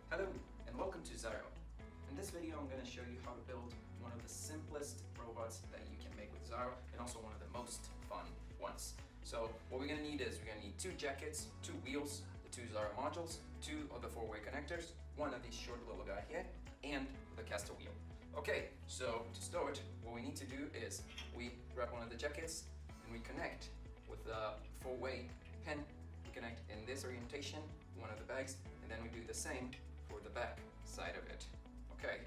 Hello and welcome to Ziro. In this video I'm going to show you how to build one of the simplest robots that you can make with Ziro and also one of the most fun ones. So what we're going to need is we're going to need 2 jackets, 2 wheels, the 2 Ziro modules, 2 of the 4-way connectors, 1 of these short little guy here, and the caster wheel. Okay, so to start what we need to do is we grab one of the jackets and we connect with the 4-way pin. We connect in this orientation, one of the bags, and then we do the same for the back side of it. Okay,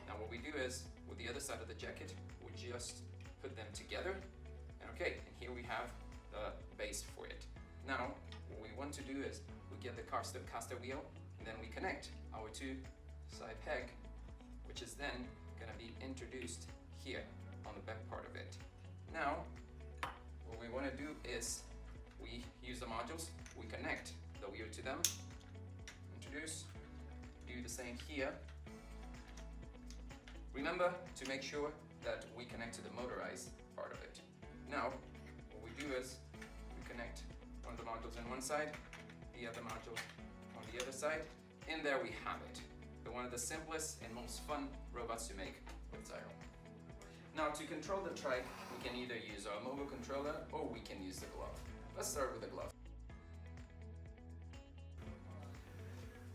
now what we do is, with the other side of the jacket, we just put them together. And okay, and here we have the base for it. Now, what we want to do is, we get the caster wheel, and then we connect our 2 side peg, which is then gonna be introduced here on the back part of it. Now, what we wanna do is, we use the modules, we connect the wheel to them, introduce, do the same here. Remember to make sure that we connect to the motorized part of it. Now, what we do is, we connect one of the modules on one side, the other module on the other side, and there we have it. One of the simplest and most fun robots to make with Ziro. Now, to control the trike, we can either use our mobile controller or we can use the glove. Let's start with the glove.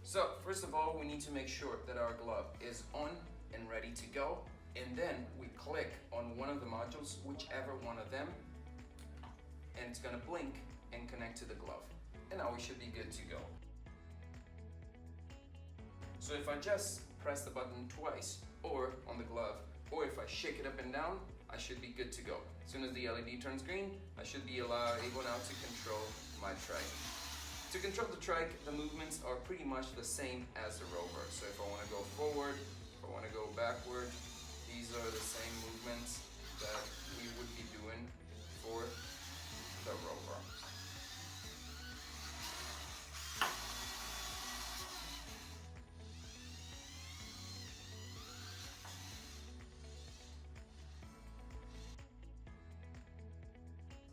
So, first of all, we need to make sure that our glove is on and ready to go, and then we click on one of the modules, whichever one of them, and it's gonna blink and connect to the glove. And now we should be good to go. So if I just press the button twice, or on the glove, or if I shake it up and down, I should be good to go. As soon as the LED turns green, I should be able now to control my trike. To control the trike, the movements are pretty much the same as the rover. So if I want to go forward, if I want to go backward, these are the same movements that we would be doing for the rover.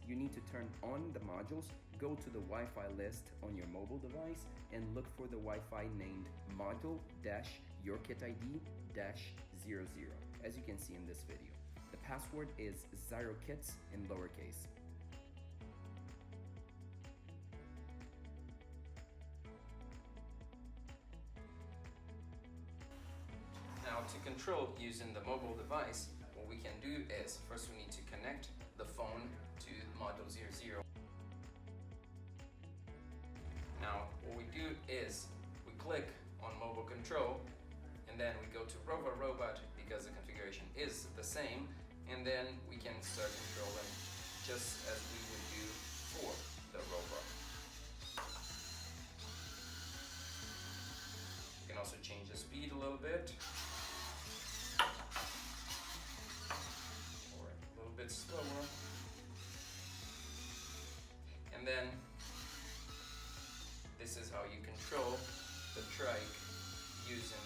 You need to turn on the modules, go to the Wi-Fi list on your mobile device and look for the Wi-Fi named module-yourkitid-00, as you can see in this video. The password is ZiroKits in lowercase. Now, to control using the mobile device, what we can do is, first we need to connect the phone to module 00. Now, what we do is, we click on mobile control, and then we go to rover robot, because the configuration is the same, and then we can start controlling just as we would do for the rover. You can also change the speed a little bit. A little bit slower, and then this is how you control the trike using